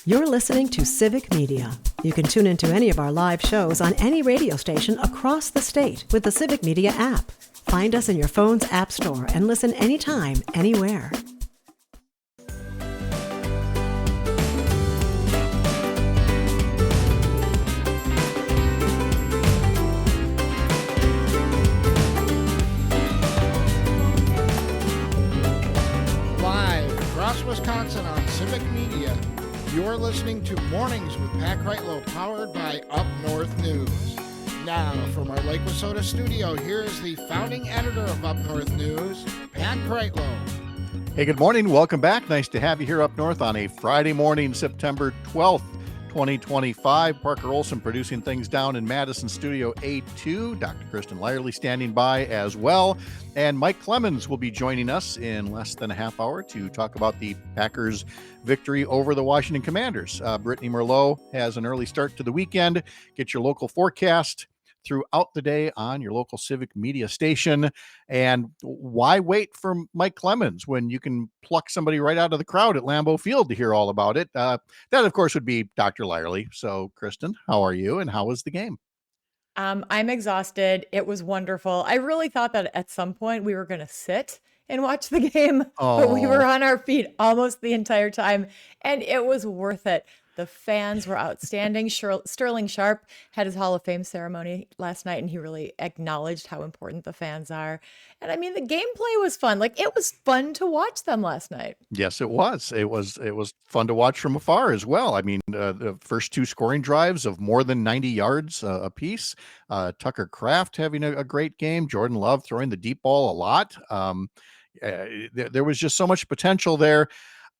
You're listening to Civic Media. You can tune into any of our live shows on any radio station across the state with the Civic Media app. Find us in your phone's app store and listen anytime, anywhere. Live across Wisconsin on Civic Media. You're listening to Mornings with Pat Kreitlow, powered by Up North News. Now, from our Lake Wissota studio, here is the founding editor of Up North News, Pat Kreitlow. Hey, good morning. Welcome back. Nice to have you here up north on a Friday morning, September 12th, 2025. Parker Olson producing things down in Madison Studio A2. Dr. Kristin Lyerly standing by as well. And Mike Clemens will be joining us in less than a half hour to talk about the Packers' victory over the Washington Commanders. Brittany Merlot has an early start to the weekend. Get your local forecast throughout the day on your local Civic Media station. And why wait for Mike Clemens when you can pluck somebody right out of the crowd at Lambeau Field to hear all about it? That, of course, would be Dr. Lyerly. So, Kristin, how are you and how was the game? I'm exhausted. It was wonderful. I really thought that at some point we were going to sit and watch the game, but we were on our feet almost the entire time, and it was worth it. The fans were outstanding. Sterling Sharp had his Hall of Fame ceremony last night, and he really acknowledged how important the fans are. And I mean, the gameplay was fun. Like, it was fun to watch them last night. Yes, it was. It was fun to watch from afar as well. I mean, the first two scoring drives of more than 90 yards apiece. Tucker Kraft having a great game. Jordan Love throwing the deep ball a lot. There was just so much potential there.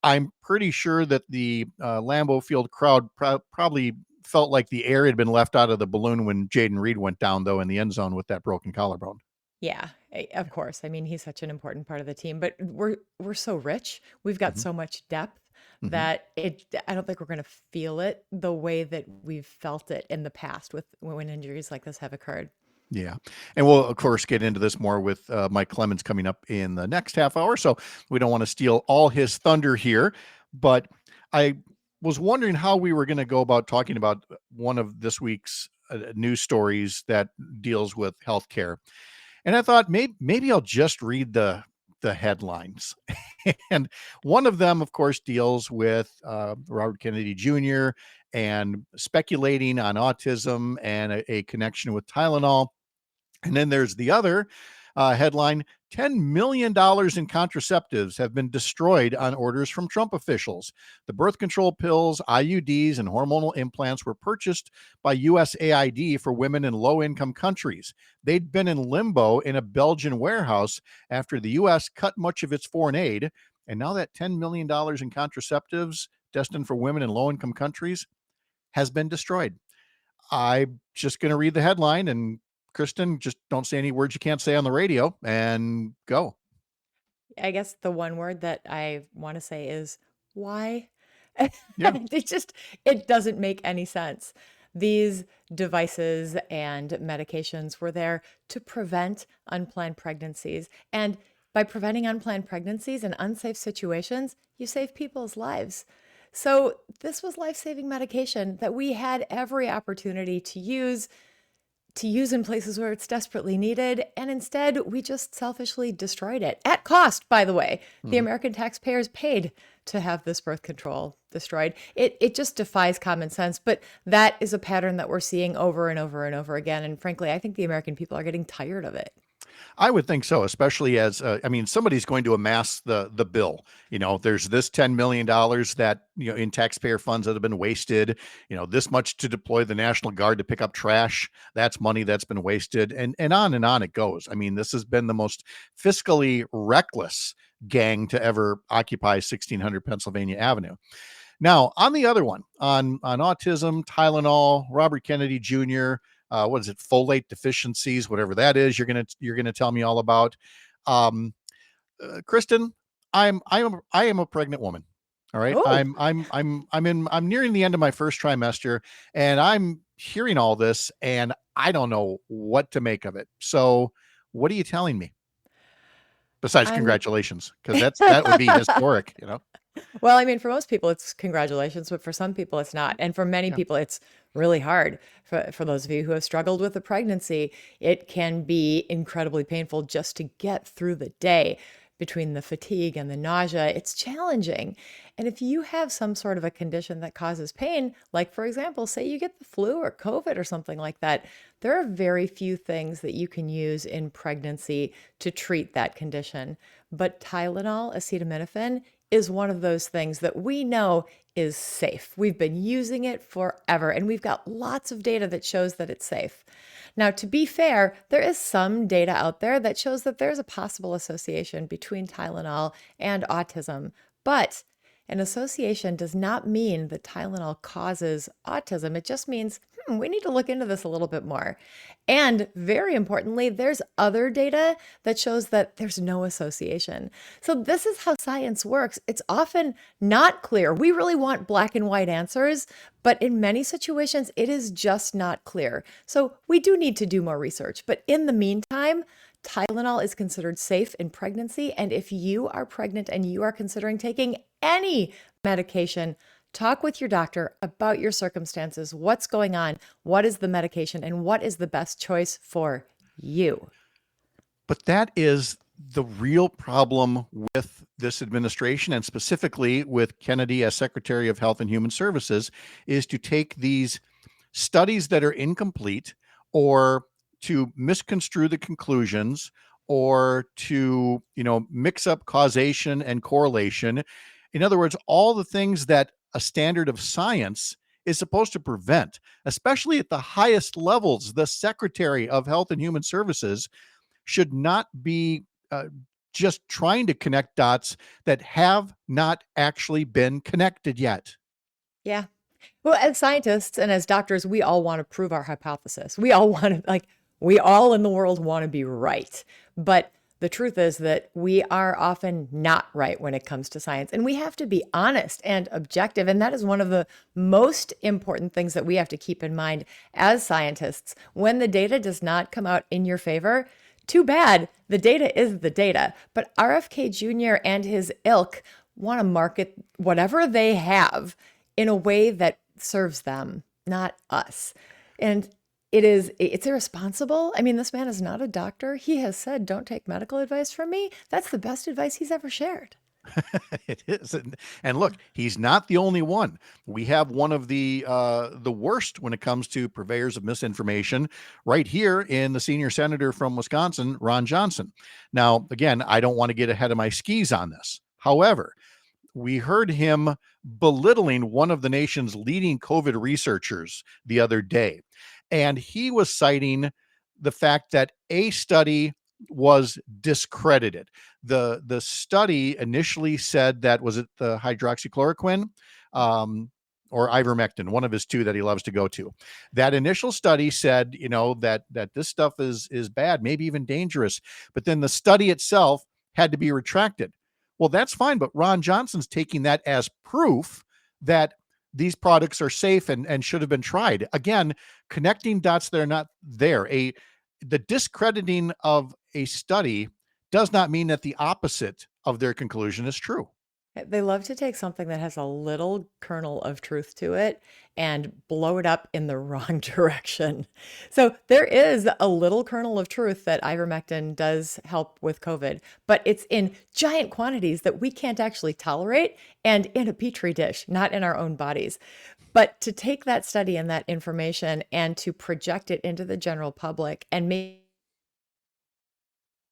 I'm pretty sure that the Lambeau Field crowd probably felt like the air had been left out of the balloon when Jaden Reed went down, though, in the end zone with that broken collarbone. Yeah, of course. I mean, he's such an important part of the team, but we're so rich. We've got so much depth that I don't think we're going to feel it the way that we've felt it in the past when injuries like this have occurred. Yeah. And we'll, of course, get into this more with Mike Clemens coming up in the next half hour. So we don't want to steal all his thunder here. But I was wondering how we were going to go about talking about one of this week's news stories that deals with healthcare. And I thought maybe I'll just read the headlines. And one of them, of course, deals with Robert Kennedy Jr. and speculating on autism and a connection with Tylenol. And then there's the other headline, $10 million in contraceptives have been destroyed on orders from Trump officials. The birth control pills, IUDs, and hormonal implants were purchased by USAID for women in low-income countries. They'd been in limbo in a Belgian warehouse after the U.S. cut much of its foreign aid. And now that $10 million in contraceptives destined for women in low-income countries has been destroyed. I'm just going to read the headline, and Kristin, just don't say any words you can't say on the radio and go. I guess the one word that I want to say is why? Yeah. It doesn't make any sense. These devices and medications were there to prevent unplanned pregnancies. And by preventing unplanned pregnancies and unsafe situations, you save people's lives. So this was life-saving medication that we had every opportunity to use in places where it's desperately needed. And instead, we just selfishly destroyed it at cost, by the way. The American taxpayers paid to have this birth control destroyed. It just defies common sense. But that is a pattern that we're seeing over and over and over again. And frankly, I think the American people are getting tired of it. I would think so, especially as, somebody's going to amass the bill. There's this $10 million that, in taxpayer funds that have been wasted, this much to deploy the National Guard to pick up trash. That's money that's been wasted, and on it goes. I mean, this has been the most fiscally reckless gang to ever occupy 1600 Pennsylvania Avenue. Now, on the other one, on autism, Tylenol, Robert Kennedy Jr., what is it? Folate deficiencies, whatever that is. You're gonna tell me all about. Kristin, I am a pregnant woman. All right. Oh. I'm nearing the end of my first trimester, and I'm hearing all this, and I don't know what to make of it. So, what are you telling me? Besides congratulations, because that would be historic. Well, I mean, for most people, it's congratulations, but for some people, it's not. And for many Yeah. people, it's really hard. For those of you who have struggled with a pregnancy, it can be incredibly painful just to get through the day between the fatigue and the nausea. It's challenging. And if you have some sort of a condition that causes pain, like for example, say you get the flu or COVID or something like that, there are very few things that you can use in pregnancy to treat that condition. But Tylenol, acetaminophen, is one of those things that we know is safe. We've been using it forever, and we've got lots of data that shows that it's safe. Now, to be fair, there is some data out there that shows that there's a possible association between Tylenol and autism, but an association does not mean that Tylenol causes autism. It just means, we need to look into this a little bit more. And very importantly, there's other data that shows that there's no association. So this is how science works. It's often not clear. We really want black and white answers, but in many situations, it is just not clear. So we do need to do more research. But in the meantime, Tylenol is considered safe in pregnancy. And if you are pregnant and you are considering taking any medication, talk with your doctor about your circumstances, what's going on, what is the medication, and what is the best choice for you. But that is the real problem with this administration, and specifically with Kennedy as Secretary of Health and Human Services, is to take these studies that are incomplete, or to misconstrue the conclusions, or to, mix up causation and correlation. In other words, all the things that a standard of science is supposed to prevent, especially at the highest levels. The Secretary of Health and Human Services should not be just trying to connect dots that have not actually been connected yet. Yeah. Well, as scientists and as doctors, we all want to prove our hypothesis. We all want to, we all in the world want to be right. But the truth is that we are often not right when it comes to science. And we have to be honest and objective. And that is one of the most important things that we have to keep in mind as scientists. When the data does not come out in your favor, too bad. The data is the data. But RFK Jr. and his ilk want to market whatever they have in a way that serves them, not us. And it's irresponsible. I mean, this man is not a doctor. He has said, don't take medical advice from me. That's the best advice he's ever shared. It is. And look, he's not the only one. We have one of the worst when it comes to purveyors of misinformation right here in the senior senator from Wisconsin, Ron Johnson. Now, again, I don't want to get ahead of my skis on this. However, we heard him belittling one of the nation's leading COVID researchers the other day. And he was citing the fact that a study was discredited. The study initially said that, was it the hydroxychloroquine or ivermectin, one of his two that he loves to go to. That initial study said, that this stuff is bad, maybe even dangerous. But then the study itself had to be retracted. Well, that's fine, but Ron Johnson's taking that as proof that these products are safe and should have been tried. Again, connecting dots that are not there. The discrediting of a study does not mean that the opposite of their conclusion is true. They love to take something that has a little kernel of truth to it and blow it up in the wrong direction. So there is a little kernel of truth that ivermectin does help with COVID, but it's in giant quantities that we can't actually tolerate and in a petri dish, not in our own bodies. But to take that study and that information and to project it into the general public and make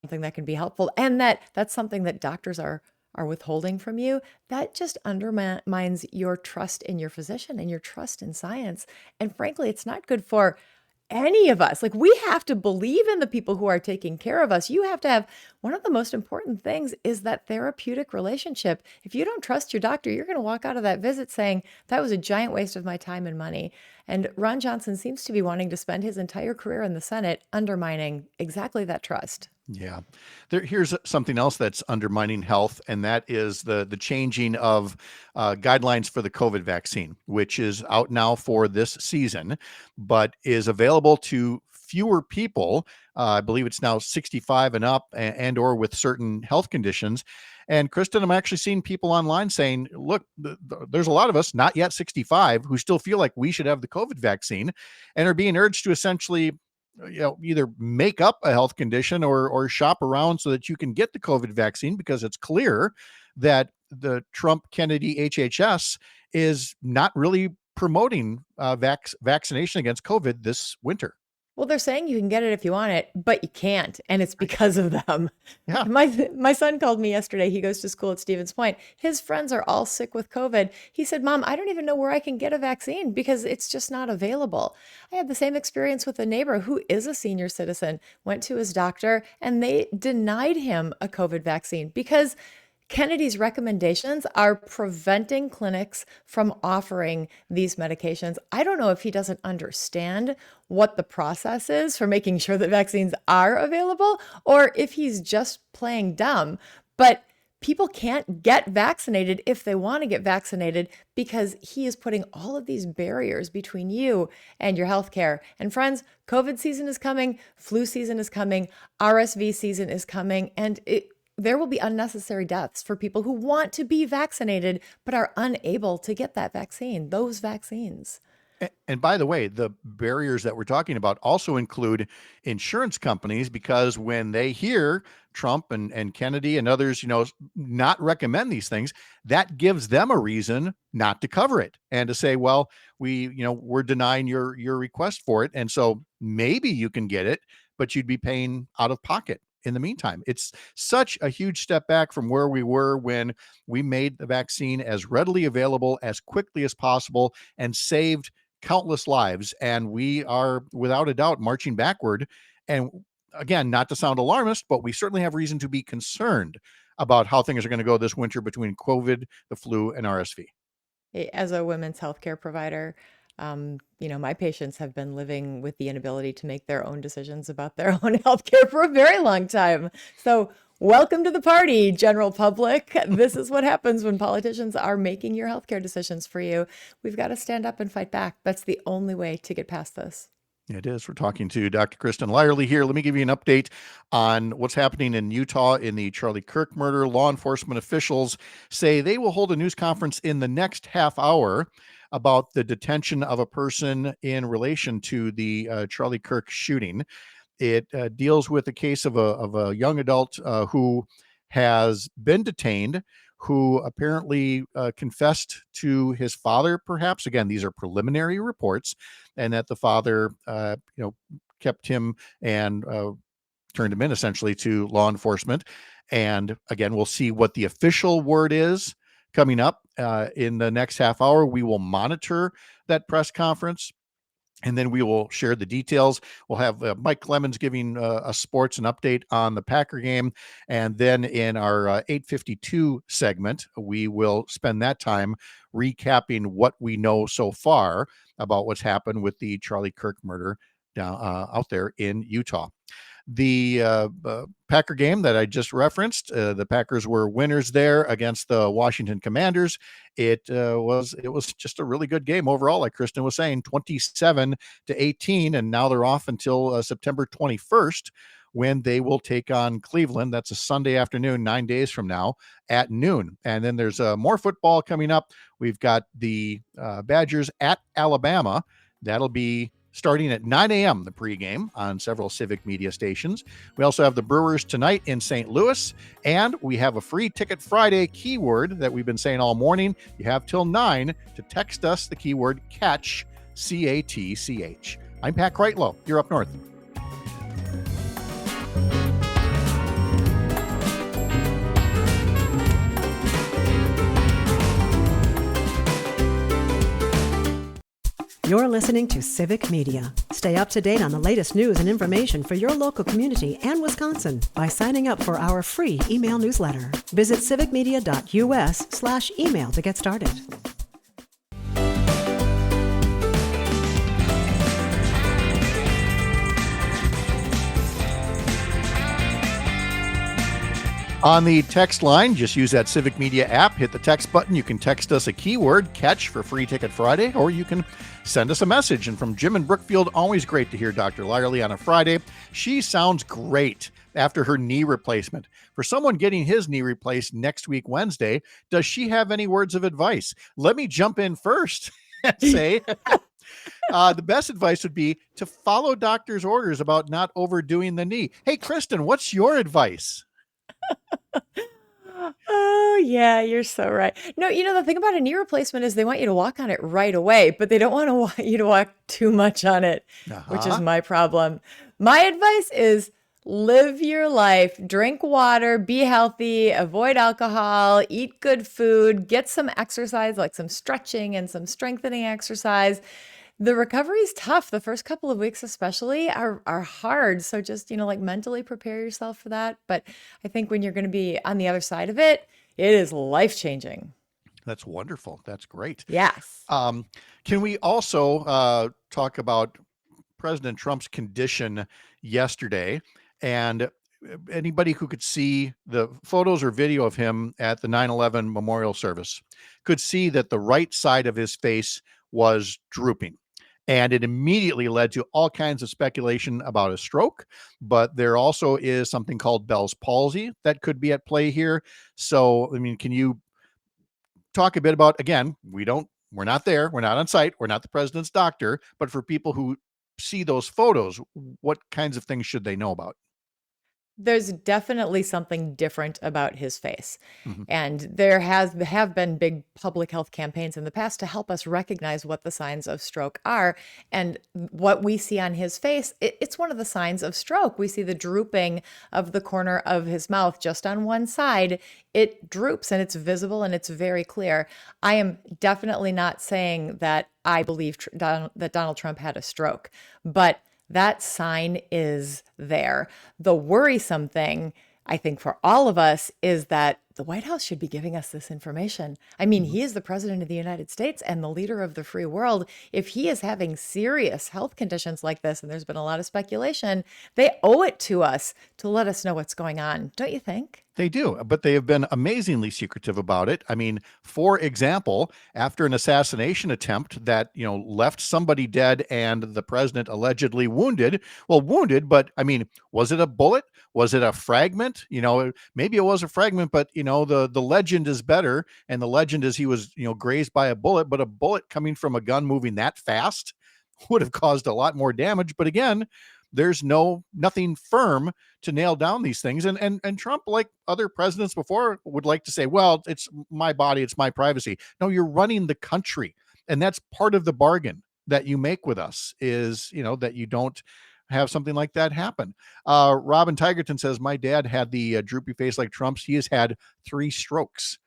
something that can be helpful, and that's something that doctors are withholding from you, that just undermines your trust in your physician and your trust in science. And frankly, it's not good for any of us. We have to believe in the people who are taking care of us. You have to have, one of the most important things is that therapeutic relationship. If you don't trust your doctor, you're going to walk out of that visit saying, that was a giant waste of my time and money. And Ron Johnson seems to be wanting to spend his entire career in the Senate undermining exactly that trust. Yeah. Here's something else that's undermining health, and that is the changing of guidelines for the COVID vaccine, which is out now for this season, but is available to fewer people I believe it's now 65 and up, and or with certain health conditions. And Kristin, I'm actually seeing people online saying, look, there's a lot of us not yet 65 who still feel like we should have the COVID vaccine and are being urged to essentially either make up a health condition or shop around so that you can get the COVID vaccine, because it's clear that the Trump Kennedy HHS is not really promoting vaccination against COVID this winter. Well, they're saying you can get it if you want it, but you can't, and it's because of them. Yeah. My son called me yesterday. He goes to school at Stevens Point. His friends are all sick with COVID. He said, Mom, I don't even know where I can get a vaccine because it's just not available. I had the same experience with a neighbor who is a senior citizen, went to his doctor, and they denied him a COVID vaccine because Kennedy's recommendations are preventing clinics from offering these medications. I don't know if he doesn't understand what the process is for making sure that vaccines are available, or if he's just playing dumb. But people can't get vaccinated if they want to get vaccinated because he is putting all of these barriers between you and your healthcare. And friends, COVID season is coming, flu season is coming, RSV season is coming, and there will be unnecessary deaths for people who want to be vaccinated but are unable to get that vaccine, those vaccines. And by the way, the barriers that we're talking about also include insurance companies, because when they hear Trump and Kennedy and others, not recommend these things, that gives them a reason not to cover it and to say, well, we're denying your request for it. And so maybe you can get it, but you'd be paying out of pocket. In the meantime, it's such a huge step back from where we were when we made the vaccine as readily available as quickly as possible and saved countless lives. And we are without a doubt marching backward. And again, not to sound alarmist, but we certainly have reason to be concerned about how things are going to go this winter between COVID, the flu, and RSV. As a women's healthcare provider, my patients have been living with the inability to make their own decisions about their own healthcare for a very long time. So welcome to the party, general public. This is what happens when politicians are making your healthcare decisions for you. We've got to stand up and fight back. That's the only way to get past this. It is. We're talking to Dr. Kristin Lyerly here. Let me give you an update on what's happening in Utah in the Charlie Kirk murder. Law enforcement officials say they will hold a news conference in the next half hour about the detention of a person in relation to the Charlie Kirk shooting. It deals with a case of a young adult who has been detained, who apparently confessed to his father, perhaps. Again, these are preliminary reports, and that the father, kept him and turned him in essentially to law enforcement. And again, we'll see what the official word is coming up in the next half hour. We will monitor that press conference, and then we will share the details. We'll have Mike Clemens giving us sports an update on the Packer game. And then in our 8:52 segment, we will spend that time recapping what we know so far about what's happened with the Charlie Kirk murder down out there in Utah. The Packer game that I just referenced, the Packers were winners there against the Washington Commanders. It was just a really good game overall, like Kristin was saying, 27-18, and now they're off until September 21st, when they will take on Cleveland. That's a Sunday afternoon, 9 days from now at noon. And then there's more football coming up. We've got the Badgers at Alabama. That'll be starting at 9 a.m., the pregame on several Civic Media stations. We also have the Brewers tonight in St. Louis, and we have a free Ticket Friday keyword that we've been saying all morning. You have till 9 to text us the keyword CATCH, C-A-T-C-H. I'm Pat Kreitlow. You're up north. You're listening to Civic Media. Stay up to date on the latest news and information for your local community and Wisconsin by signing up for our free email newsletter. Visit civicmedia.us/email to get started. On the text line, just use that Civic Media app, hit the text button. You can text us a keyword, catch, for Free Ticket Friday, or you can send us a message. And from Jim in Brookfield, always great to hear Dr. Lyerly on a Friday. She sounds great after her knee replacement. For someone getting his knee replaced next week, Wednesday, does she have any words of advice? Let me jump in first and say the best advice would be to follow doctor's orders about not overdoing the knee. Hey, Kristin, what's your advice? Oh, yeah, you're so right. No, the thing about a knee replacement is they want you to walk on it right away, but they don't want you to walk too much on it, which is my problem. My advice is live your life, drink water, be healthy, avoid alcohol, eat good food, get some exercise, like some stretching and some strengthening exercise. The recovery is tough. The first couple of weeks especially are hard. So just, like mentally prepare yourself for that. But I think when you're going to be on the other side of it, it is life-changing. That's wonderful. That's great. Yes. Can we also talk about President Trump's condition yesterday? And anybody who could see the photos or video of him at the 9/11 memorial service could see that the right side of his face was drooping. And it immediately led to all kinds of speculation about a stroke, but there also is something called Bell's palsy that could be at play here. So, can you talk a bit about, again, we're not there, we're not on site, we're not the president's doctor, but for people who see those photos, what kinds of things should they know about? There's definitely something different about his face. Mhm. And there have been big public health campaigns in the past to help us recognize what the signs of stroke are. And what we see on his face, it's one of the signs of stroke. We see the drooping of the corner of his mouth just on one side. It droops and it's visible and it's very clear. I am definitely not saying that I believe that Donald Trump had a stroke, but that sign is there. The worrisome thing, I think, for all of us is that the White House should be giving us this information. He is the president of the United States and the leader of the free world. If he is having serious health conditions like this, and there's been a lot of speculation, they owe it to us to let us know what's going on. Don't you think? They do, but they have been amazingly secretive about it. For example, after an assassination attempt that, left somebody dead and the president allegedly wounded, but was it a bullet? Was it a fragment? Maybe it was a fragment, but the legend is better. And the legend is he was, grazed by a bullet, but a bullet coming from a gun moving that fast would have caused a lot more damage. But again, there's nothing firm to nail down these things. And Trump, like other presidents before, would like to say, well, it's my body, it's my privacy. No, you're running the country. And that's part of the bargain that you make with us is, that you don't have something like that happen. Robin Tigerton says, my dad had the droopy face like Trump's. He has had 3 strokes.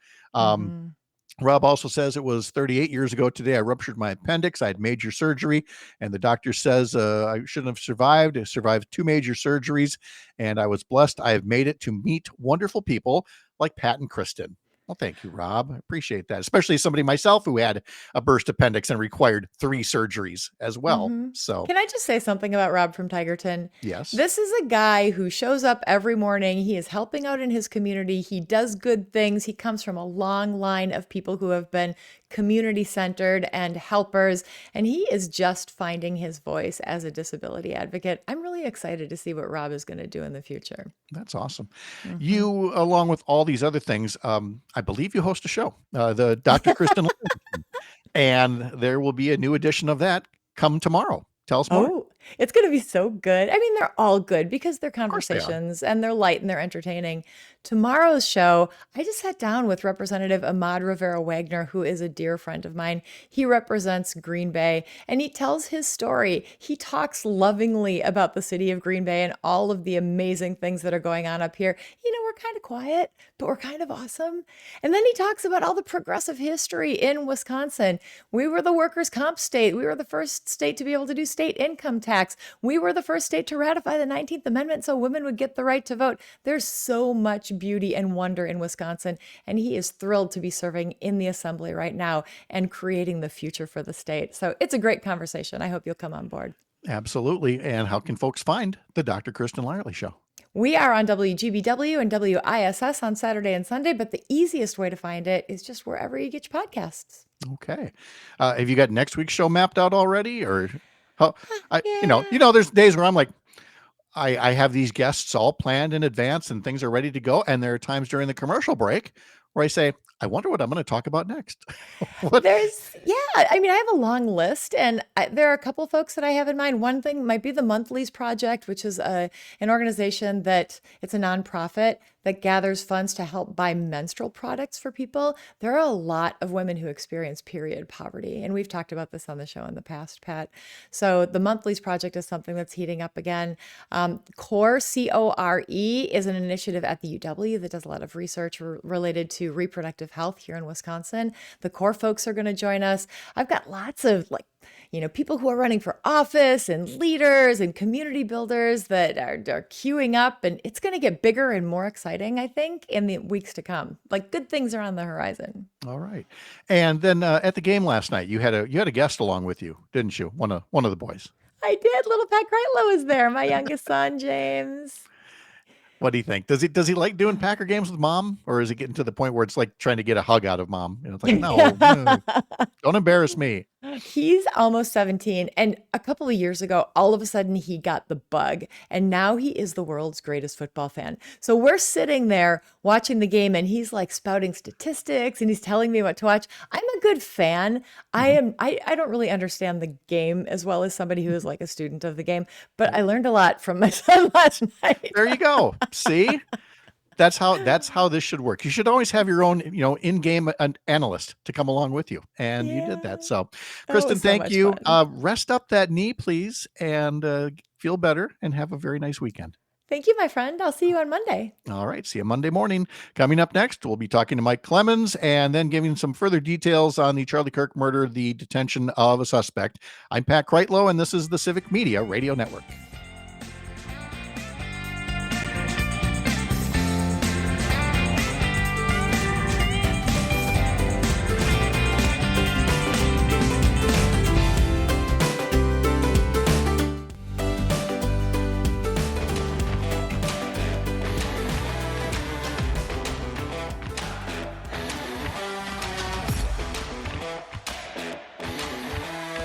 Rob also says it was 38 years ago today. I ruptured my appendix. I had major surgery, and the doctor says I shouldn't have survived. I survived 2 major surgeries, and I was blessed. I have made it to meet wonderful people like Pat and Kristin. Well, thank you, Rob. I appreciate that, especially somebody myself who had a burst appendix and required 3 surgeries as well. So, can I just say something about Rob from Tigerton? Yes. This is a guy who shows up every morning. He is helping out in his community. He does good things. He comes from a long line of people who have been community centered and helpers, and he is just finding his voice as a disability advocate. I'm really excited to see what Rob is going to do in the future. That's awesome. You, along with all these other things, I believe you host a show, the Dr. Kristin Lyerly, and there will be a new edition of that come tomorrow. Tell us more. Oh, it's going to be so good. They're all good because they're course they are. conversations and they're light and they're entertaining. Tomorrow's show, I just sat down with Representative Ahmad Rivera Wagner, who is a dear friend of mine. He represents Green Bay and he tells his story. He talks lovingly about the city of Green Bay and all of the amazing things that are going on up here. We're kind of quiet, but we're kind of awesome. And then he talks about all the progressive history in Wisconsin. We were the workers' comp state. We were the first state to be able to do state income tax. We were the first state to ratify the 19th Amendment so women would get the right to vote. There's so much beauty and wonder in Wisconsin, and he is thrilled to be serving in the assembly right now and creating the future for the state. So it's a great conversation. I hope you'll come on board. Absolutely. And how can folks find the Dr. Kristin Lyerly Show? We are on WGBW and WISS on Saturday and Sunday, but the easiest way to find it is just wherever you get your podcasts. Okay. Have you got next week's show mapped out already, or how? Yeah. There's days where I'm like, I have these guests all planned in advance and things are ready to go, and there are times during the commercial break where I say, I wonder what I'm going to talk about next. What? I mean, I have a long list, and there are a couple folks that I have in mind. One thing might be the Monthlies Project, which is an organization it's a nonprofit that gathers funds to help buy menstrual products for people. There are a lot of women who experience period poverty, and we've talked about this on the show in the past, Pat. So the Monthlies Project is something that's heating up again. CORE, CORE, is an initiative at the UW that does a lot of research related to reproductive health here in Wisconsin. The CORE folks are going to join us. I've got lots of people who are running for office and leaders and community builders that are queuing up, and it's going to get bigger and more exciting, I think, in the weeks to come. Good things are on the horizon. All right. And then at the game last night, you had a guest along with you, didn't you? One of the boys. I did. Little Pat Kreitlow was there, my youngest son, James. What do you think? Does he like doing Packer games with mom, or is it getting to the point where it's like trying to get a hug out of mom? It's like, no, don't embarrass me. He's almost 17. And a couple of years ago, all of a sudden he got the bug. And now he is the world's greatest football fan. So we're sitting there watching the game, and he's spouting statistics and he's telling me what to watch. I'm a good fan. I don't really understand the game as well as somebody who is a student of the game, but I learned a lot from my son last night. There you go. See? That's how this should work. You should always have your own, in-game analyst to come along with you. And you did that. So, Kristin, thank you. Rest up that knee, please, and feel better and have a very nice weekend. Thank you, my friend. I'll see you on Monday. All right. See you Monday morning. Coming up next, we'll be talking to Mike Clemens and then giving some further details on the Charlie Kirk murder, the detention of a suspect. I'm Pat Kreitlow, and this is the Civic Media Radio Network.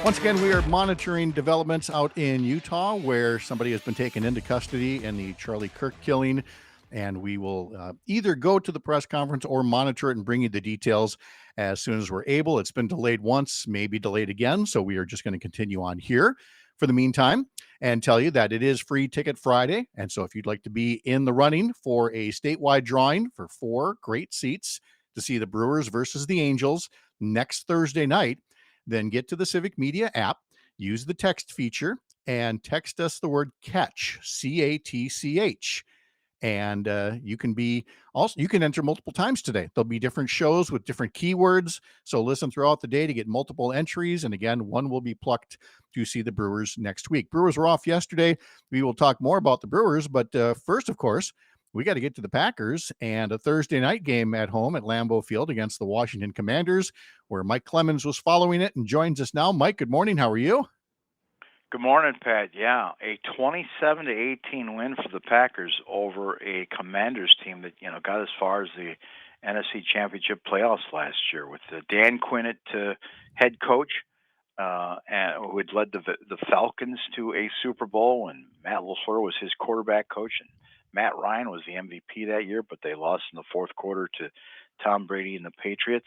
Once again, we are monitoring developments out in Utah where somebody has been taken into custody in the Charlie Kirk killing, and we will either go to the press conference or monitor it and bring you the details as soon as we're able. It's been delayed once, maybe delayed again, so we are just going to continue on here for the meantime and tell you that it is Free Ticket Friday, and so if you'd like to be in the running for a statewide drawing for 4 great seats to see the Brewers versus the Angels next Thursday night, then get to the Civic Media app, use the text feature, and text us the word CATCH, CATCH. And you can enter multiple times today. There'll be different shows with different keywords. So listen throughout the day to get multiple entries. And again, one will be plucked to see the Brewers next week. Brewers were off yesterday. We will talk more about the Brewers. But first, of course, we got to get to the Packers and a Thursday night game at home at Lambeau Field against the Washington Commanders, where Mike Clemens was following it and joins us now. Mike, good morning. How are you? Good morning, Pat. Yeah, a 27-18 win for the Packers over a Commanders team that got as far as the NFC Championship playoffs last year with Dan Quinn at head coach, and who had led the Falcons to a Super Bowl, and Matt LaFleur was his quarterback coach, and Matt Ryan was the MVP that year, but they lost in the fourth quarter to Tom Brady and the Patriots.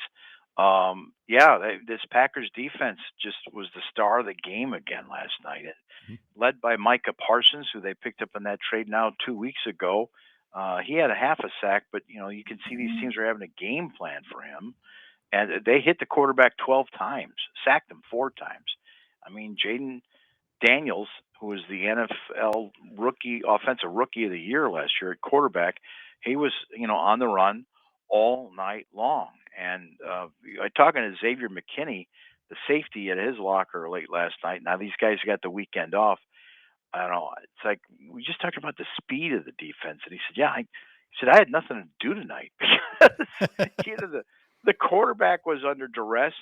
This Packers defense just was the star of the game again last night, led by Micah Parsons, who they picked up in that trade now 2 weeks ago. He had a half a sack, but you can see these teams are having a game plan for him, and they hit the quarterback 12 times, sacked him 4 times. I mean, Jaden Daniels, who was the NFL offensive rookie of the year last year at quarterback, he was on the run all night long. And I talking to Xavier McKinney, the safety at his locker late last night. Now these guys got the weekend off. I don't know. It's like we just talked about the speed of the defense, and he said, "Yeah." He said, "I had nothing to do tonight because either the quarterback was under duress,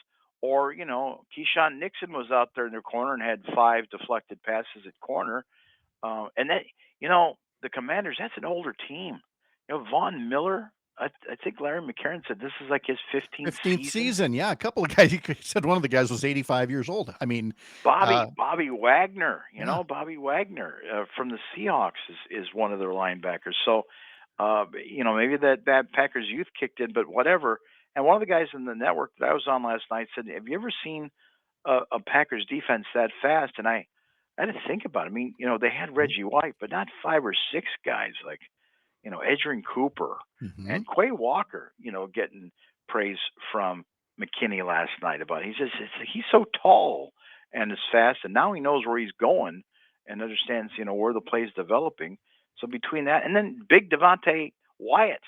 or Keyshawn Nixon was out there in their corner and had 5 deflected passes at corner, and then the Commanders, that's an older team. Von Miller, I think Larry McCarron said this is like his 15th 15th season. season. Yeah, a couple of guys. He said one of the guys was 85 years old. I mean, Bobby Wagner, yeah. Bobby Wagner from the Seahawks is one of their linebackers. So, maybe that Packers youth kicked in, but whatever. And one of the guys in the network that I was on last night said, "Have you ever seen a Packers defense that fast?" And I had to think about it. I mean, they had Reggie White, but not 5 or 6 guys like Edgerrin Cooper Mm-hmm. and Quay Walker, getting praise from McKinney last night about it. He's so tall and is fast, and now he knows where he's going and understands, where the play's developing. So between that and then big Devontae Wyatt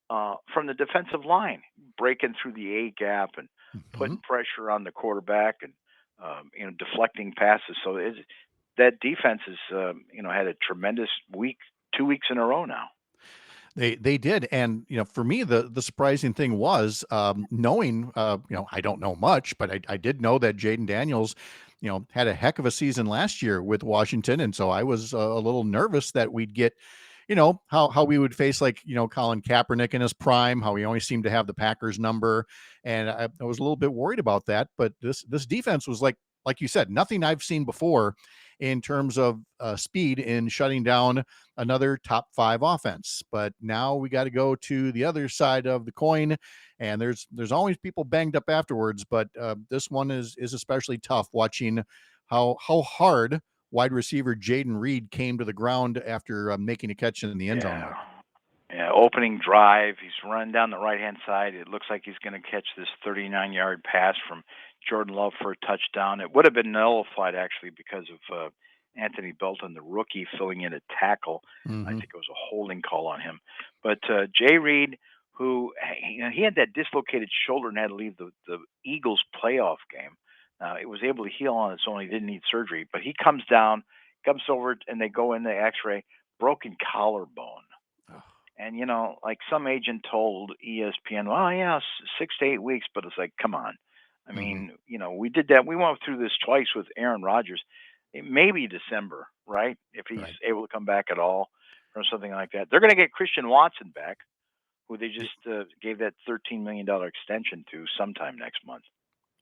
from the defensive line, breaking through the A gap and putting pressure on the quarterback and deflecting passes. So that defense has had a tremendous week, 2 weeks in a row now. They did, and for me, the surprising thing was knowing. I don't know much, but I did know that Jaden Daniels, had a heck of a season last year with Washington, and so I was a little nervous that we'd get, how we would face like Colin Kaepernick in his prime, how he always seemed to have the Packers number, and I was a little bit worried about that. But this defense was like you said, nothing I've seen before in terms of speed in shutting down another top 5 offense. But now we got to go to the other side of the coin, and there's always people banged up afterwards. But this one is especially tough, watching how hard wide receiver Jaden Reed came to the ground after making a catch in the end zone. Yeah, opening drive, he's running down the right-hand side. It looks like he's going to catch this 39-yard pass from Jordan Love for a touchdown. It would have been nullified, actually, because of Anthony Belton, the rookie, filling in a tackle. I think it was a holding call on him. But Jay Reed, who he had that dislocated shoulder and had to leave the Eagles playoff game. It was able to heal on its own. He didn't need surgery. But he comes over, and they go in the X-ray, broken collarbone. And, like some agent told ESPN, well, yeah, 6 to 8 weeks, but it's like, come on. I mean, we did that. We went through this twice with Aaron Rodgers. It may be December, right? If he's able to come back at all or something like that. They're going to get Christian Watson back, who they just gave that $13 million extension to sometime next month.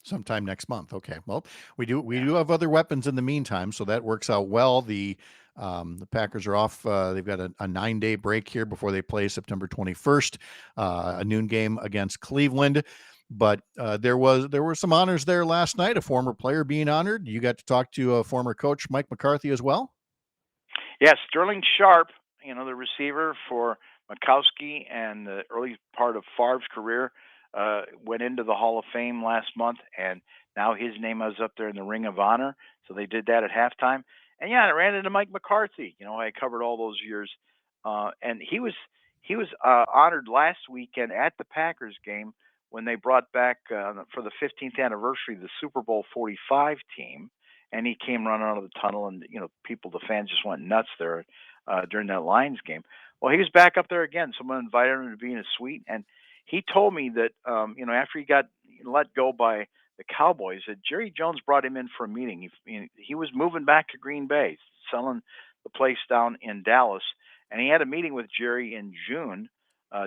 Sometime next month. Okay. Well, we do have other weapons in the meantime, so that works out well. The Packers are off. They've got a 9-day break here before they play September 21st, a noon game against Cleveland. But there were some honors there last night. A former player being honored. You got to talk to a former coach, Mike McCarthy, as well. Yeah, Sterling Sharp, the receiver for Mikowski and the early part of Favre's career, went into the Hall of Fame last month, and now his name is up there in the Ring of Honor. So they did that at halftime. And yeah, I ran into Mike McCarthy. I covered all those years, and he was honored last weekend at the Packers game when they brought back for the 15th anniversary the Super Bowl 45 team, and he came running out of the tunnel, and the fans just went nuts there during that Lions game. Well, he was back up there again. Someone invited him to be in a suite, and he told me that after he got let go by the Cowboys, that Jerry Jones brought him in for a meeting. He was moving back to Green Bay, selling the place down in Dallas, and he had a meeting with Jerry in June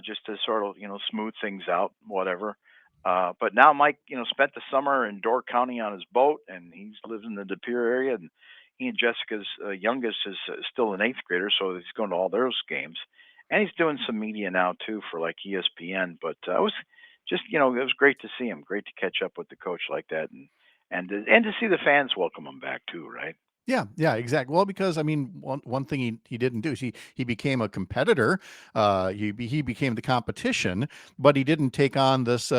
just to sort of smooth things out, whatever. But now Mike spent the summer in Door County on his boat, and he's lives in the De Pere area, and he and Jessica's youngest is still an 8th grader, so he's going to all those games. And he's doing some media now too for like ESPN. But it was just it was great to see him. Great to catch up with the coach like that, and to see the fans welcome him back too, right? Yeah, exactly. Well, because I mean, one thing he didn't do is he became a competitor. He became the competition, but he didn't take on this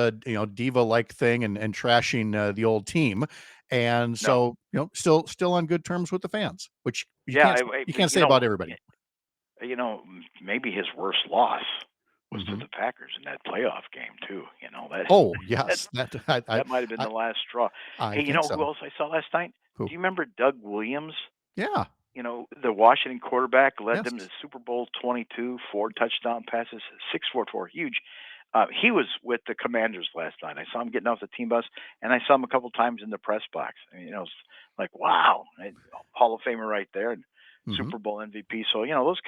diva like thing and trashing the old team. And so still on good terms with the fans, which you can't say about everybody. Maybe his worst loss was to the Packers in that playoff game too. That. Oh yes, that might have been the last straw. Hey, who else I saw last night? Who? Do you remember Doug Williams? Yeah. The Washington quarterback led Yes. them to Super Bowl 22, 4 touchdown passes, 644, huge. He was with the Commanders last night. I saw him getting off the team bus, and I saw him a couple times in the press box. I mean, it was like, wow, Hall of Famer right there. And Hmm. Super Bowl MVP. So those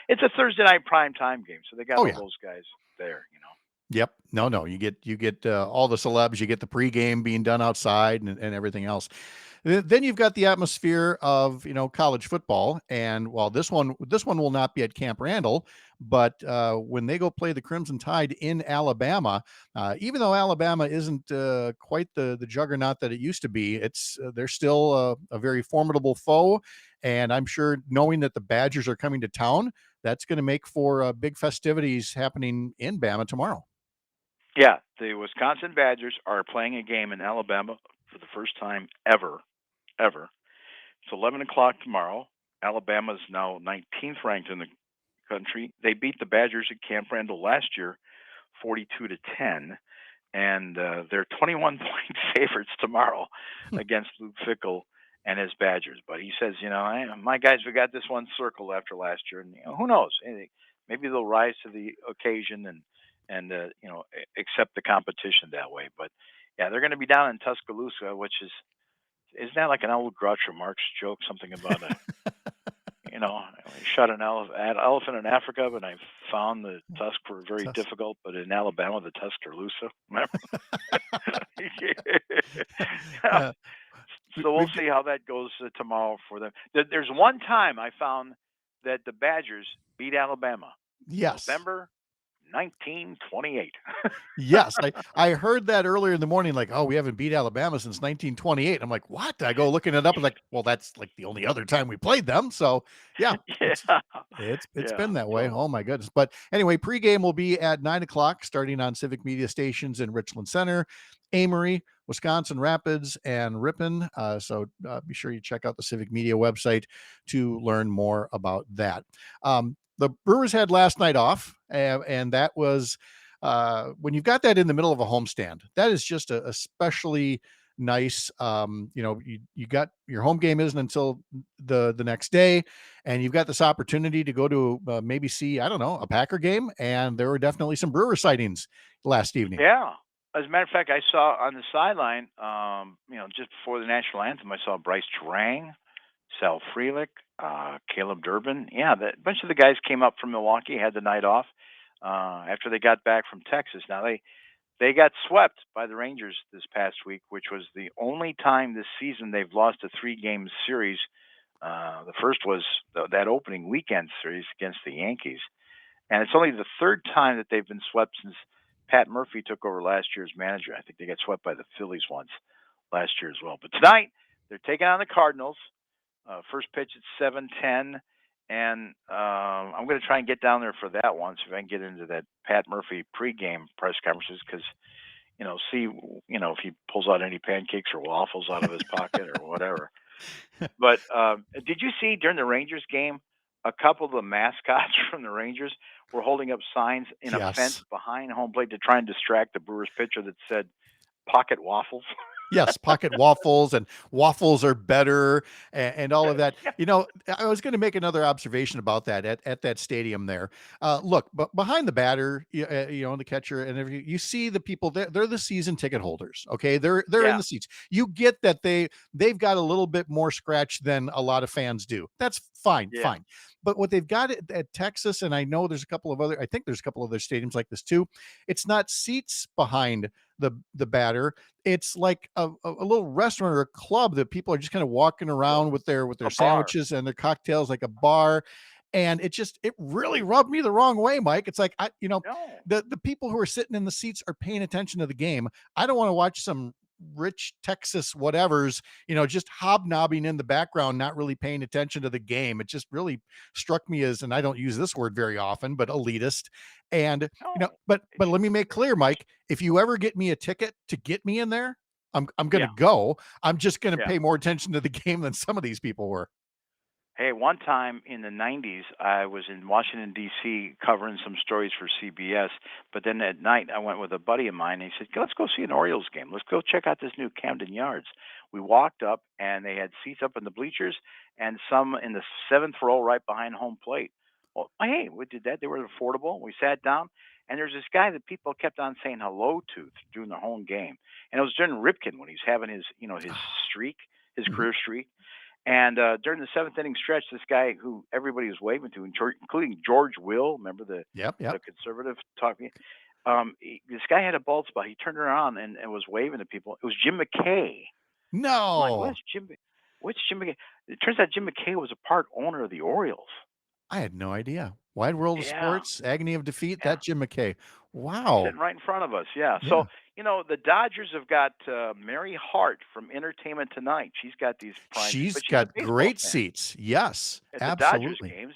it's a Thursday night prime time game, so they got Oh all yeah. those guys there. Yep. No. You get all the celebs. You get the pregame being done outside and everything else. Then you've got the atmosphere of college football, and while this one will not be at Camp Randall, but when they go play the Crimson Tide in Alabama, even though Alabama isn't quite the juggernaut that it used to be, they're still a very formidable foe, and I'm sure knowing that the Badgers are coming to town, that's going to make for big festivities happening in Bama tomorrow. Yeah, the Wisconsin Badgers are playing a game in Alabama for the first time ever. It's 11 o'clock tomorrow. Alabama is now 19th ranked in the country. They beat the Badgers at Camp Randall last year, 42-10, and they're 21-point favorites tomorrow against Luke Fickell and his Badgers. But he says, my guys, we got this one circled after last year, and who knows? Maybe they'll rise to the occasion and accept the competition that way. But yeah, they're going to be down in Tuscaloosa, which isn't that like an old Groucho Marx joke? Something about I shot an elephant in Africa, but I found the tusk were very difficult. But in Alabama, the tusks are looser. Remember? Uh, we- So we'll we've see how that goes tomorrow for them. There's one time I found that the Badgers beat Alabama. yes. November 1928. Yes, I heard that earlier in the morning, like, oh, we haven't beat Alabama since 1928. I'm like, what? I go looking it up and like, well, that's like the only other time we played them. So yeah, it's Yeah. it's Yeah. been that way. So, Oh my goodness. But anyway, pregame will be at 9 o'clock, starting on Civic Media Stations in Richland Center, Amory, Wisconsin Rapids, and Ripon. So be sure you check out the Civic Media website to learn more about that. The Brewers had last night off, and that was when you've got that in the middle of a homestand, that is just a especially nice. You got your home game isn't until the next day, and you've got this opportunity to go to maybe see, I don't know, a Packer game, and there were definitely some Brewer sightings last evening. yeah. As a matter of fact, I saw on the sideline, just before the national anthem, I saw Bryce Terang, Sal Frelick, Caleb Durbin. Yeah, a bunch of the guys came up from Milwaukee, had the night off after they got back from Texas. Now they got swept by the Rangers this past week, which was the only time this season they've lost a 3-game series. The first was that opening weekend series against the Yankees, and it's only the third time that they've been swept since Pat Murphy took over last year's manager. I think they got swept by the Phillies once last year as well. But tonight they're taking on the Cardinals. First pitch at 7:10, and I'm going to try and get down there for that one, so if I can get into that Pat Murphy pregame press conferences, because see if he pulls out any pancakes or waffles out of his pocket or whatever. But did you see during the Rangers game, a couple of the mascots from the Rangers were holding up signs in a fence Yes. behind home plate to try and distract the Brewers pitcher that said "pocket waffles"? Yes, pocket waffles and waffles are better and all of that. Yeah, I was going to make another observation about that at that stadium there. Look, but behind the batter, the catcher, and you see the people there, they're the season ticket holders. Okay, they're in yeah, the seats. You get that they've got a little bit more scratch than a lot of fans do. That's fine, yeah. fine. But what they've got at Texas, and I know there's a couple of other, I think there's a couple of other stadiums like this too. It's not seats behind the batter. It's like a little restaurant or a club that people are just kind of walking around with their A bar. sandwiches and their cocktails, like a bar. And it really rubbed me the wrong way, Mike. It's like, No. the people who are sitting in the seats are paying attention to the game. I don't want to watch some rich Texas whatevers, just hobnobbing in the background, not really paying attention to the game. It just really struck me as, and I don't use this word very often, but elitist. And No. but let me make clear, Mike, if you ever get me a ticket to get me in there, I'm going to Yeah. go. I'm just going to Yeah. pay more attention to the game than some of these people were. Hey, one time in the 90s, I was in Washington, D.C., covering some stories for CBS. But then at night, I went with a buddy of mine, and he said, let's go see an Orioles game. Let's go check out this new Camden Yards. We walked up, and they had seats up in the bleachers and some in the seventh row right behind home plate. Well, hey, we did that. They were affordable. We sat down, and there's this guy that people kept on saying hello to during the home game. And it was during Ripken when he's having his, his streak, his Mhm. career streak. And during the seventh inning stretch, this guy who everybody was waving to, including George Will, remember the Yep. conservative talking, this guy had a bald spot. He turned around and was waving to people. It was Jim McKay. I'm like, No, what's Jim McKay? It turns out Jim McKay was a part owner of the Orioles. I had no idea. Wide World of Yeah, Sports, Agony of Defeat, yeah. that Jim McKay. Wow. Sitting right in front of us, yeah. Yeah. So, the Dodgers have got Mary Hart from Entertainment Tonight. She's got these prime, She's but she's a got baseball great fan seats. Yes, at the Dodgers absolutely. games.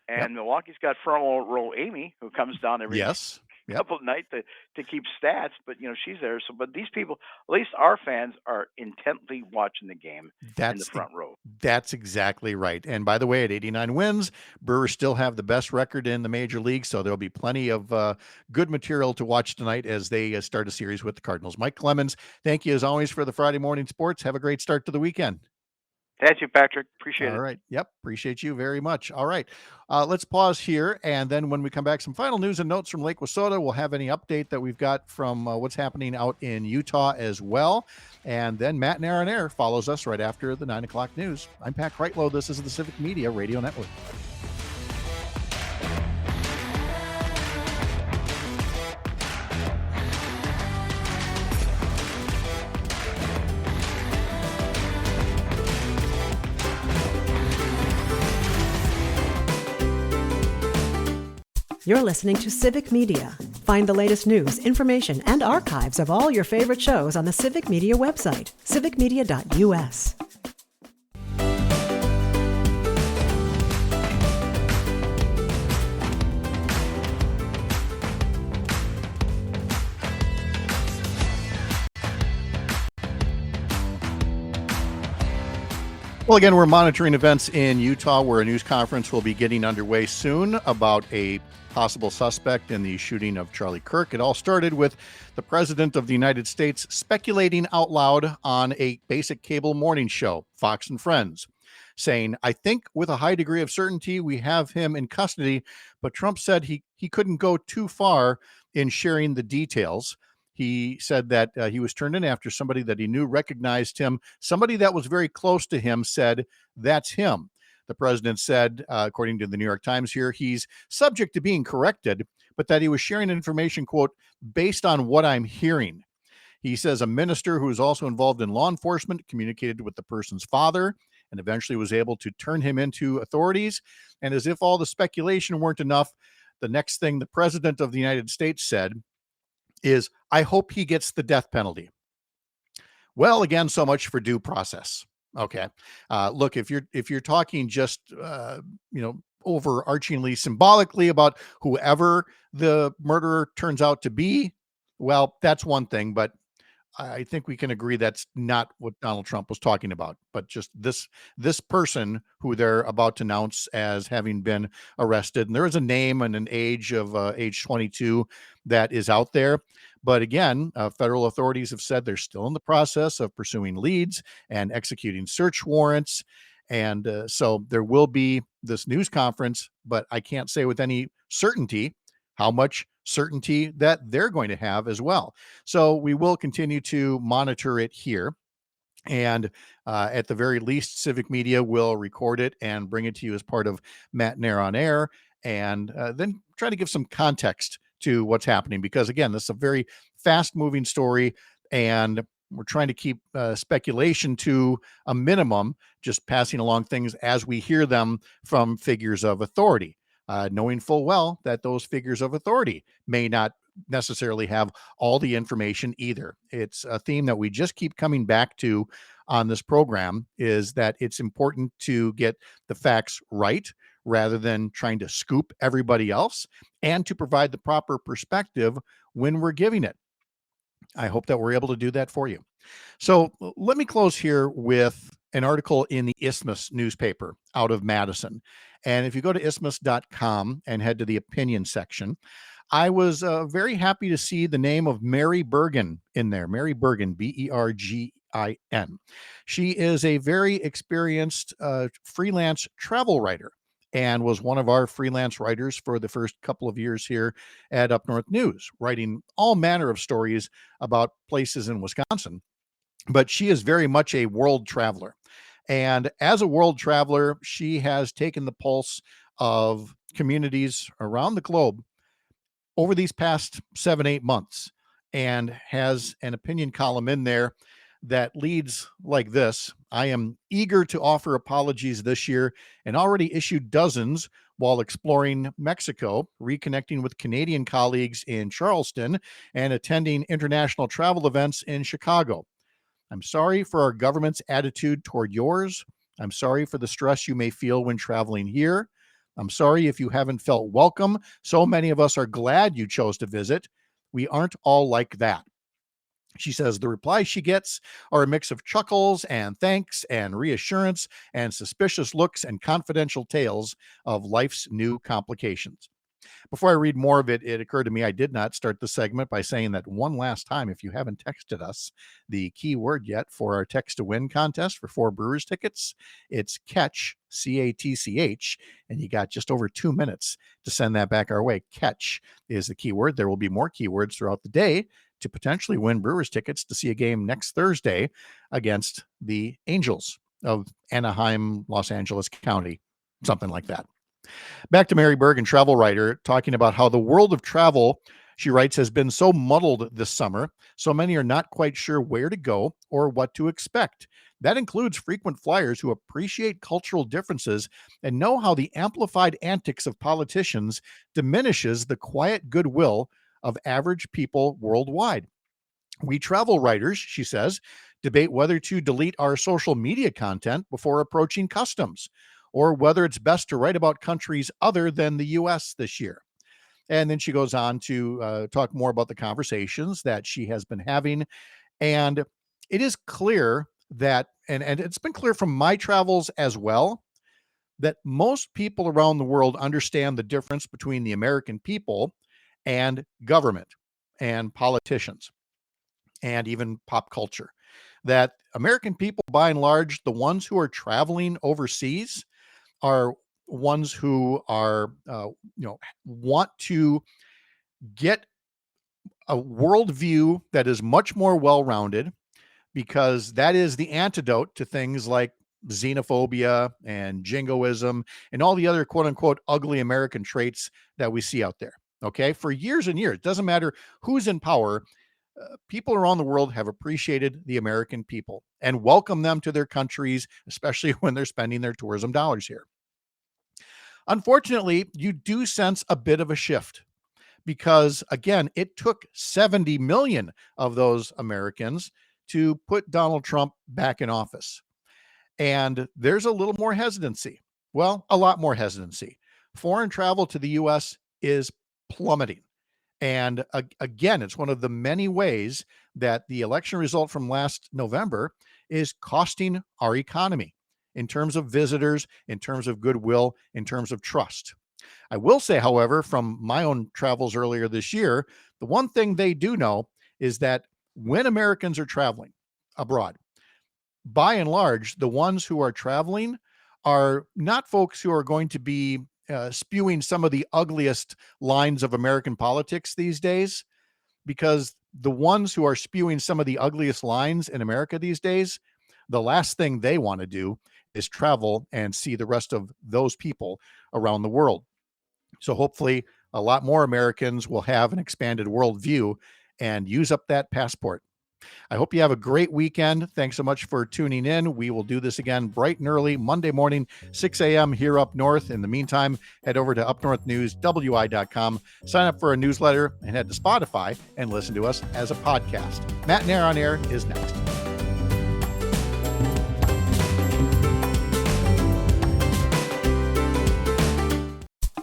Yep. And Milwaukee's got front row Amy, who comes down every Yes. Yep. couple of nights to keep stats, but she's there. So, but these people, at least our fans, are intently watching the game in the That's front row. that's exactly right. And by the way, at 89 wins, Brewers still have the best record in the major league, so there'll be plenty of good material to watch tonight as they start a series with the Cardinals. Mike Clemens, thank you as always for the Friday morning sports. Have a great start to the weekend. Thank you, Patrick. Appreciate All it. right. Yep. Appreciate you very much. All right. Let's pause here. And then when we come back, some final news and notes from Lake Wissota. We'll have any update that we've got from what's happening out in Utah as well. And then Matt Nair on Air follows us right after the 9 o'clock news. I'm Pat Kreitlow. This is the Civic Media Radio Network. You're listening to Civic Media. Find the latest news, information, and archives of all your favorite shows on the Civic Media website, civicmedia.us. Well, again, we're monitoring events in Utah where a news conference will be getting underway soon about a possible suspect in the shooting of Charlie Kirk. It all started with the President of the United States speculating out loud on a basic cable morning show, Fox and Friends, saying, I think with a high degree of certainty we have him in custody, but Trump said he couldn't go too far in sharing the details. He said that he was turned in after somebody that he knew recognized him. Somebody that was very close to him said, that's him. The president said, according to the New York Times here, he's subject to being corrected, but that he was sharing information, quote, based on what I'm hearing. He says a minister who is also involved in law enforcement communicated with the person's father and eventually was able to turn him into authorities. And as if all the speculation weren't enough, the next thing the president of the United States said is, I hope he gets the death penalty. Well, again, so much for due process. Okay. Look, if you're talking just, overarchingly symbolically about whoever the murderer turns out to be, well, that's one thing, but I think we can agree that's not what Donald Trump was talking about, but just this person who they're about to announce as having been arrested. And there is a name and an age of age 22 that is out there. But again, federal authorities have said they're still in the process of pursuing leads and executing search warrants. And so there will be this news conference, but I can't say with any certainty how much certainty that they're going to have as well. So we will continue to monitor it here. And at the very least, Civic Media will record it and bring it to you as part of Matt Nair on Air, and then try to give some context to what's happening. Because again, this is a very fast moving story, and we're trying to keep speculation to a minimum, just passing along things as we hear them from figures of authority. Knowing full well that those figures of authority may not necessarily have all the information either. It's a theme that we just keep coming back to on this program, is that it's important to get the facts right rather than trying to scoop everybody else, and to provide the proper perspective when we're giving it. I hope that we're able to do that for you. So let me close here with an article in the Isthmus newspaper out of Madison. And if you go to isthmus.com and head to the opinion section, I was very happy to see the name of Mary Bergen in there. Mary Bergen, Bergin. She is a very experienced freelance travel writer and was one of our freelance writers for the first couple of years here at Up North News, writing all manner of stories about places in Wisconsin. But she is very much a world traveler. And as a world traveler, she has taken the pulse of communities around the globe over these past 7-8 months and has an opinion column in there that leads like this. I am eager to offer apologies this year and already issued dozens while exploring Mexico, reconnecting with Canadian colleagues in Charleston, and attending international travel events in Chicago. I'm sorry for our government's attitude toward yours. I'm sorry for the stress you may feel when traveling here. I'm sorry if you haven't felt welcome. So many of us are glad you chose to visit. We aren't all like that. She says the replies she gets are a mix of chuckles and thanks and reassurance and suspicious looks and confidential tales of life's new complications. Before I read more of it, it occurred to me I did not start the segment by saying that one last time, if you haven't texted us the key word yet for our text to win contest for 4 Brewers tickets, it's catch, CATCH, and you got just over 2 minutes to send that back our way. Catch is the keyword. There will be more keywords throughout the day to potentially win Brewers tickets to see a game next Thursday against the Angels of Anaheim, Los Angeles County, something like that. Back to Mary Berg, and travel writer, talking about how the world of travel, she writes, has been so muddled this summer. So many are not quite sure where to go or what to expect. That includes frequent flyers who appreciate cultural differences and know how the amplified antics of politicians diminishes the quiet goodwill of average people worldwide. We travel writers, she says, debate whether to delete our social media content before approaching customs, or whether it's best to write about countries other than the U.S. this year. And then she goes on to talk more about the conversations that she has been having. And it is clear that, and it's been clear from my travels as well, that most people around the world understand the difference between the American people and government and politicians and even pop culture. That American people, by and large, the ones who are traveling overseas, are ones who are, want to get a worldview that is much more well-rounded, because that is the antidote to things like xenophobia and jingoism and all the other quote unquote ugly American traits that we see out there. Okay. For years and years, it doesn't matter who's in power. People around the world have appreciated the American people and welcome them to their countries, especially when they're spending their tourism dollars here. Unfortunately, you do sense a bit of a shift because, again, it took 70 million of those Americans to put Donald Trump back in office. And there's a little more hesitancy. Well, a lot more hesitancy. Foreign travel to the U.S. is plummeting. And again, it's one of the many ways that the election result from last November is costing our economy in terms of visitors, in terms of goodwill, in terms of trust. I will say, however, from my own travels earlier this year, the one thing they do know is that when Americans are traveling abroad, by and large, the ones who are traveling are not folks who are going to be spewing some of the ugliest lines of American politics these days, because the ones who are spewing some of the ugliest lines in America these days, the last thing they want to do is travel and see the rest of those people around the world. So hopefully a lot more Americans will have an expanded worldview and use up that passport. I hope you have a great weekend. Thanks so much for tuning in. We will do this again bright and early Monday morning, 6 a.m. here up north. In the meantime, head over to upnorthnewswi.com, sign up for a newsletter, and head to Spotify and listen to us as a podcast. Matt and Air on Air is next.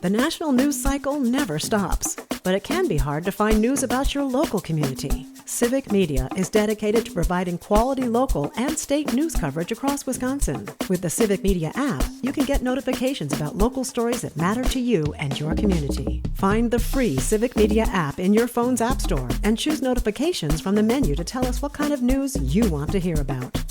The national news cycle never stops, but it can be hard to find news about your local community. Civic Media is dedicated to providing quality local and state news coverage across Wisconsin. With the Civic Media app, you can get notifications about local stories that matter to you and your community. Find the free Civic Media app in your phone's app store and choose notifications from the menu to tell us what kind of news you want to hear about.